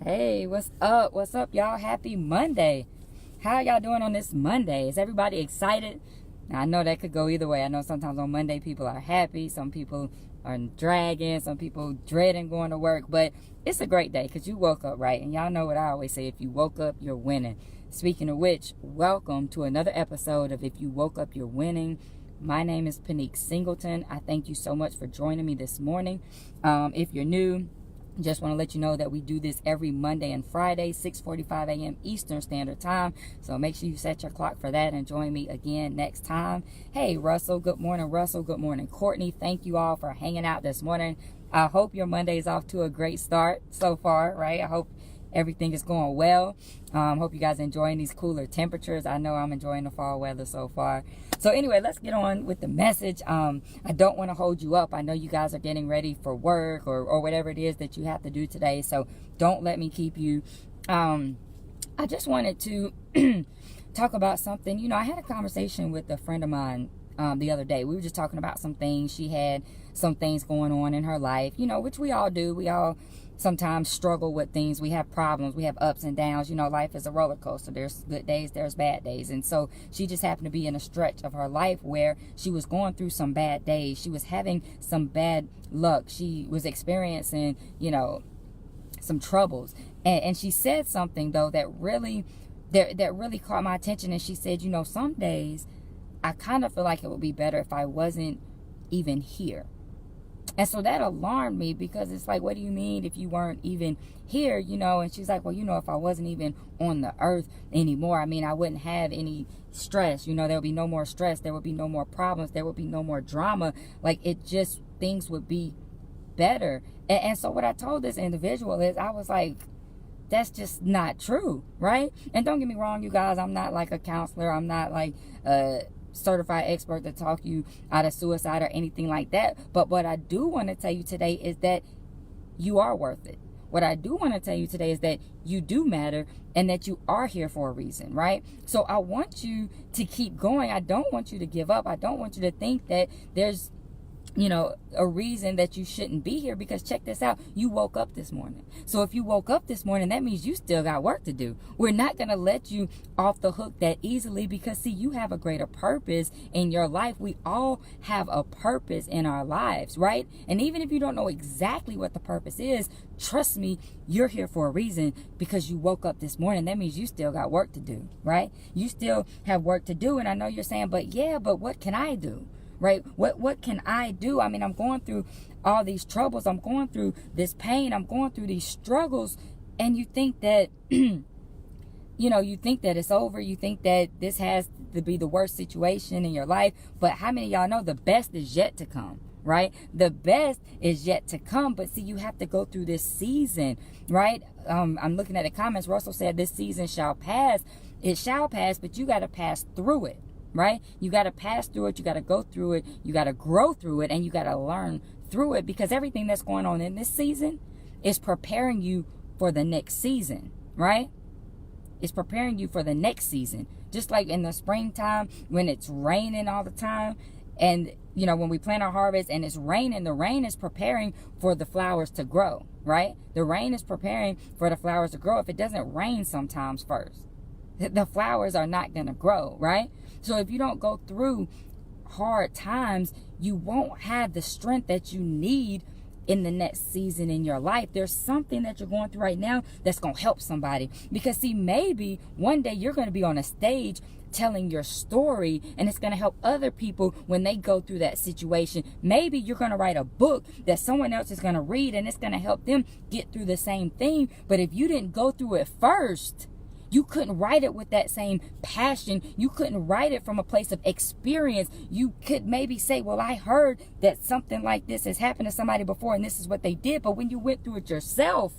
Hey, what's up? What's up, y'all? Happy Monday. How y'all doing on this Monday? Is everybody excited? Now, I know that could go either way. I know sometimes on Monday people are happy, some people are dragging, some people dreading going to work, but it's a great day because you woke up, right? And y'all know what I always say, if you woke up, you're winning. Speaking of which, welcome to another episode of If You Woke Up, You're Winning. My name is Pinique Singleton. I thank you so much for joining me this morning. If you're new, just want to let you know that we do this every Monday and Friday, 6:45 a.m. Eastern Standard Time. So make sure you set your clock for that and join me again next time. Hey, Russell. Good morning, Russell. Good morning, Courtney. Thank you all for hanging out this morning. I hope your Monday is off to a great start so far, right? I hope everything is going well. Hope you guys are enjoying these cooler temperatures. I know I'm enjoying the fall weather so far. So anyway, let's get on with the message. I don't want to hold you up. I know you guys are getting ready for work or whatever it is that you have to do today. So don't let me keep you. I just wanted to talk about something. You know, I had a conversation with a friend of mine the other day. We were just talking about some things. She had some things going on in her life, you know, which we all do. We all sometimes struggle with things. We have problems. We have ups and downs. You know, life is a roller coaster. There's good days, there's bad days. And so she just happened to be in a stretch of her life where she was going through some bad days. She was having some bad luck. She was experiencing, you know, some troubles. And she said something, though, that really caught my attention. And she said, you know, some days I kind of feel like it would be better if I wasn't even here. And so that alarmed me because it's like, what do you mean if you weren't even here, you know? And she's like, well, you know, if I wasn't even on the earth anymore, I mean, I wouldn't have any stress. You know, there would be no more stress. There would be no more problems. There would be no more drama. Like, it just, things would be better. And so what I told this individual is, I was like, that's just not true, right? And don't get me wrong, you guys, I'm not like a counselor. I'm not like certified expert to talk you out of suicide or anything like that. But what I do want to tell you today is that you are worth it. What I do want to tell you today is that you do matter and that you are here for a reason, right? So I want you to keep going. I don't want you to give up. I don't want you to think that there's, you know, a reason that you shouldn't be here, because check this out. You woke up this morning. So if you woke up this morning, that means you still got work to do. We're not going to let you off the hook that easily because, see, you have a greater purpose in your life. We all have a purpose in our lives, right? And even if you don't know exactly what the purpose is, trust me, you're here for a reason because you woke up this morning. That means you still got work to do, right? You still have work to do. And I know you're saying, but what can I do? Right? What can I do? I mean, I'm going through all these troubles. I'm going through this pain. I'm going through these struggles. And you think that, you know, you think that it's over. You think that this has to be the worst situation in your life. But how many of y'all know the best is yet to come? Right? The best is yet to come. But see, you have to go through this season, right? I'm looking at the comments. Russell said this season shall pass. It shall pass, but you got to pass through it. Right? You got to pass through it. You got to go through it. You got to grow through it, and you got to learn through it, because everything that's going on in this season is preparing you for the next season, right? It's preparing you for the next season. Just like in the springtime when it's raining all the time, and you know, when we plant our harvest and it's raining, the rain is preparing for the flowers to grow, right? The rain is preparing for the flowers to grow. If it doesn't rain sometimes first, the flowers are not going to grow, right? So if you don't go through hard times, you won't have the strength that you need in the next season in your life. There's something that you're going through right now that's going to help somebody. Because see, maybe one day you're going to be on a stage telling your story, and it's going to help other people when they go through that situation. Maybe you're going to write a book that someone else is going to read, and it's going to help them get through the same thing. But if you didn't go through it first, you couldn't write it with that same passion. You couldn't write it from a place of experience. You could maybe say, well, I heard that something like this has happened to somebody before and this is what they did. But when you went through it yourself,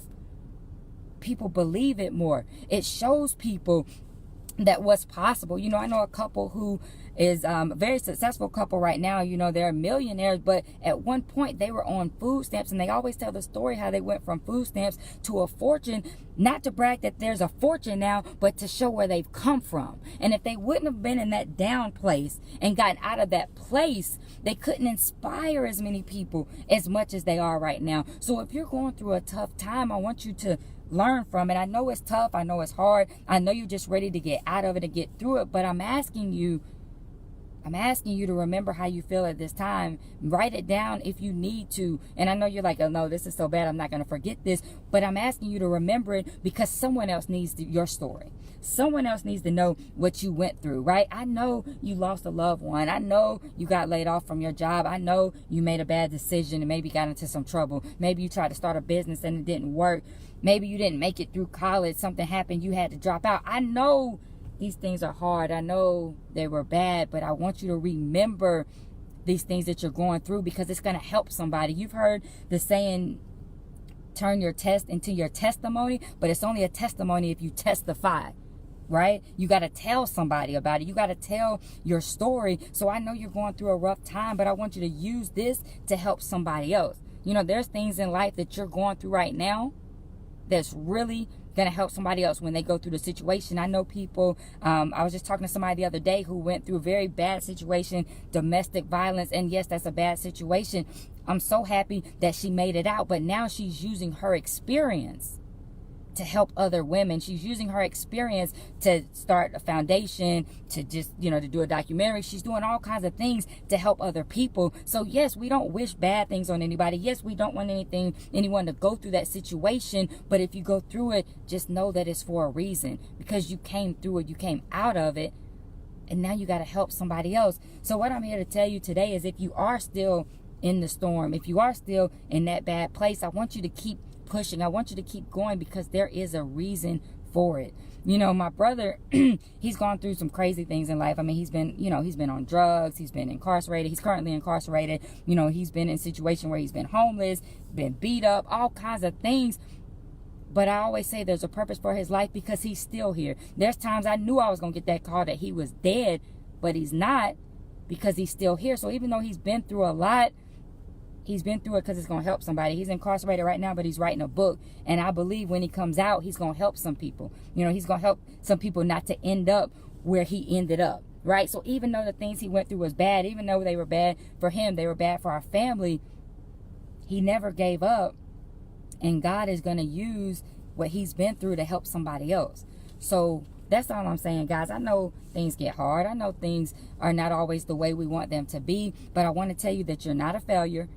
people believe it more. It shows people that what's possible. You know, I know a couple who is a very successful couple right now. You know, they're millionaires, but at one point they were on food stamps, and they always tell the story how they went from food stamps to a fortune, not to brag that there's a fortune now, but to show where they've come from. And if they wouldn't have been in that down place and gotten out of that place, they couldn't inspire as many people as much as they are right now. So if you're going through a tough time, I want you to learn from it. I know it's tough. I know it's hard. I know you're just ready to get out of it and get through it. But I'm asking you to remember how you feel at this time. Write it down if you need to. And I know you're like, oh no, this is so bad, I'm not going to forget this. But I'm asking you to remember it because someone else needs your story. Someone else needs to know what you went through, right? I know you lost a loved one. I know you got laid off from your job. I know you made a bad decision and maybe got into some trouble. Maybe you tried to start a business and it didn't work. Maybe you didn't make it through college. Something happened. You had to drop out. I know these things are hard. I know they were bad, but I want you to remember these things that you're going through because it's going to help somebody. You've heard the saying, turn your test into your testimony, but it's only a testimony if you testify, right? You got to tell somebody about it. You got to tell your story. So I know you're going through a rough time, but I want you to use this to help somebody else. You know, there's things in life that you're going through right now that's really going to help somebody else when they go through the situation. I know people, I was just talking to somebody the other day who went through a very bad situation, domestic violence, and yes, that's a bad situation. I'm so happy that she made it out, but now she's using her experience to help other women. She's using her experience to start a foundation, to just, you know, to do a documentary. She's doing all kinds of things to help other people. So yes, we don't wish bad things on anybody. Yes, we don't want anyone to go through that situation. But if you go through it, just know that it's for a reason, because you came through it, you came out of it, and now you got to help somebody else. So what I'm here to tell you today is if you are still in the storm, if you are still in that bad place, I want you to keep pushing. I want you to keep going because there is a reason for it. You know, my brother, he's gone through some crazy things in life. I mean, he's been on drugs. He's been incarcerated. He's currently incarcerated. You know, he's been in a situation where he's been homeless, been beat up, all kinds of things. But I always say there's a purpose for his life because he's still here. There's times I knew I was going to get that call that he was dead, but he's not, because he's still here. So even though he's been through a lot, he's been through it because it's going to help somebody. He's incarcerated right now, but he's writing a book. And I believe when he comes out, he's going to help some people. You know, he's going to help some people not to end up where he ended up, right? So even though the things he went through was bad, even though they were bad for him, they were bad for our family, he never gave up. And God is going to use what he's been through to help somebody else. So that's all I'm saying, guys. I know things get hard. I know things are not always the way we want them to be. But I want to tell you that you're not a failure.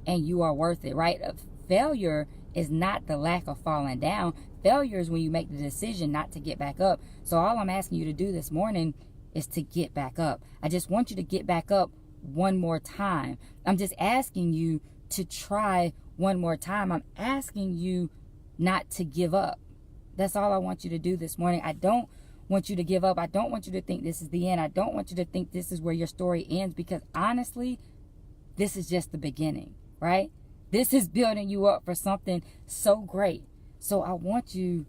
And you are worth it, right? Failure is not the lack of falling down. Failure is when you make the decision not to get back up. So all I'm asking you to do this morning is to get back up. I just want you to get back up one more time. I'm just asking you to try one more time. I'm asking you not to give up. That's all I want you to do this morning. I don't want you to give up. I don't want you to think this is the end. I don't want you to think this is where your story ends, because honestly, this is just the beginning. Right? This is building you up for something so great. So I want you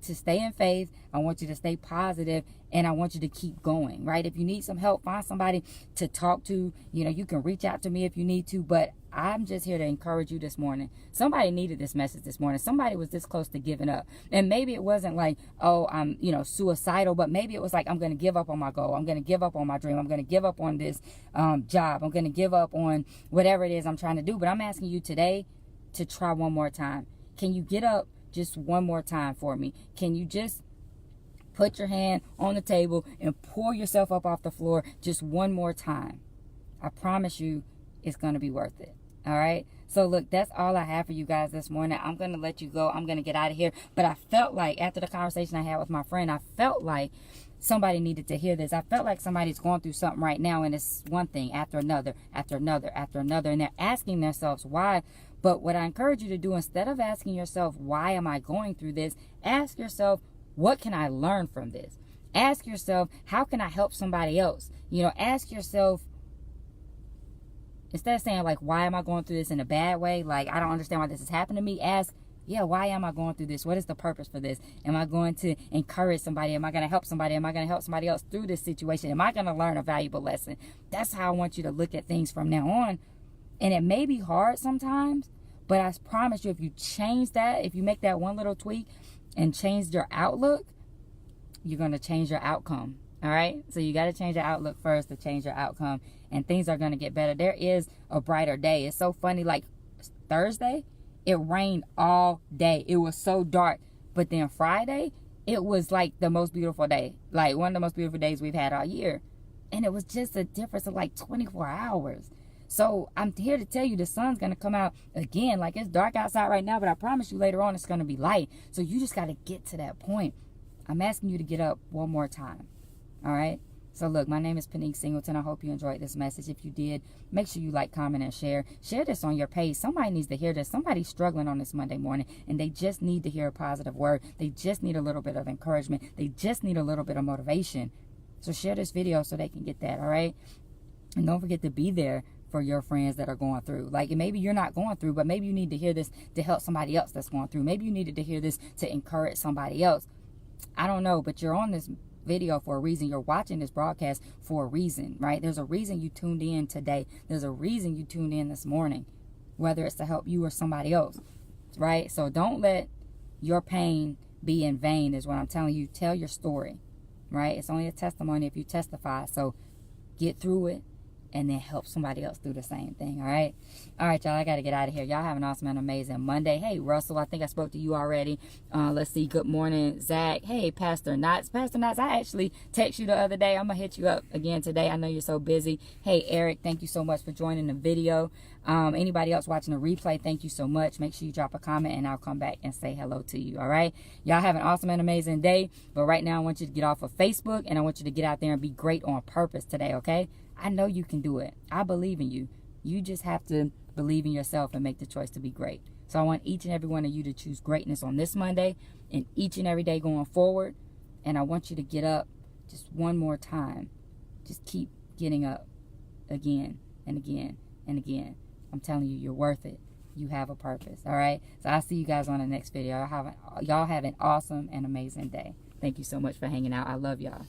to stay in faith. I want you to stay positive, and I want you to keep going, right? If you need some help, find somebody to talk to. You know, you can reach out to me if you need to, but I'm just here to encourage you this morning. Somebody needed this message this morning. Somebody was this close to giving up. And maybe it wasn't like, oh, I'm, suicidal, but maybe it was like, I'm going to give up on my goal. I'm going to give up on my dream. I'm going to give up on this job. I'm going to give up on whatever it is I'm trying to do. But I'm asking you today to try one more time. Can you get up just one more time for me? Can you just put your hand on the table and pull yourself up off the floor just one more time? I promise you it's going to be worth it. All right. So look, that's all I have for you guys this morning. I'm going to let you go. I'm going to get out of here. But I felt like after the conversation I had with my friend, I felt like somebody needed to hear this. I felt like somebody's going through something right now, and it's one thing after another, after another, after another. And they're asking themselves why. But what I encourage you to do, instead of asking yourself, why am I going through this? Ask yourself, what can I learn from this? Ask yourself, how can I help somebody else? Ask yourself, instead of saying like, why am I going through this in a bad way? Like, I don't understand why this is happening to me. Ask, yeah, why am I going through this? What is the purpose for this? Am I going to encourage somebody? Am I going to help somebody? Am I going to help somebody else through this situation? Am I going to learn a valuable lesson? That's how I want you to look at things from now on. And it may be hard sometimes, but I promise you, if you change that, if you make that one little tweak and change your outlook, you're going to change your outcome. All right? So you got to change your outlook first to change your outcome, and things are going to get better. There is a brighter day. It's so funny. Like Thursday, it rained all day. It was so dark. But then Friday, it was like the most beautiful day. Like one of the most beautiful days we've had all year. And it was just a difference of like 24 hours. So I'm here to tell you the sun's going to come out again. Like it's dark outside right now, but I promise you later on it's going to be light. So you just got to get to that point. I'm asking you to get up one more time. All right? So look, my name is Pinique Singleton. I hope you enjoyed this message. If you did, make sure you like, comment, and share. Share this on your page. Somebody needs to hear this. Somebody's struggling on this Monday morning, and they just need to hear a positive word. They just need a little bit of encouragement. They just need a little bit of motivation. So share this video so they can get that, all right? And don't forget to be there for your friends that are going through. Like maybe you're not going through, but maybe you need to hear this to help somebody else that's going through. Maybe you needed to hear this to encourage somebody else. I don't know, but you're on this video for a reason. You're watching this broadcast for a reason, right? There's a reason you tuned in today. There's a reason you tuned in this morning, whether it's to help you or somebody else, right? So don't let your pain be in vain is what I'm telling you. Tell your story, right? It's only a testimony if you testify. So get through it and then help somebody else do the same thing, all right? All right, y'all, I got to get out of here. Y'all have an awesome and amazing Monday. Hey, Russell, I think I spoke to you already. Let's see. Good morning, Zach. Hey, Pastor Knots. Pastor Knots, I actually texted you the other day. I'm going to hit you up again today. I know you're so busy. Hey, Eric, thank you so much for joining the video. Anybody else watching the replay, thank you so much. Make sure you drop a comment, and I'll come back and say hello to you, all right? Y'all have an awesome and amazing day. But right now, I want you to get off of Facebook, and I want you to get out there and be great on purpose today, okay? I know you can do it. I believe in you. You just have to believe in yourself and make the choice to be great. So I want each and every one of you to choose greatness on this Monday and each and every day going forward. And I want you to get up just one more time. Just keep getting up again and again and again. I'm telling you, you're worth it. You have a purpose, all right? So I'll see you guys on the next video. Y'all have an awesome and amazing day. Thank you so much for hanging out. I love y'all.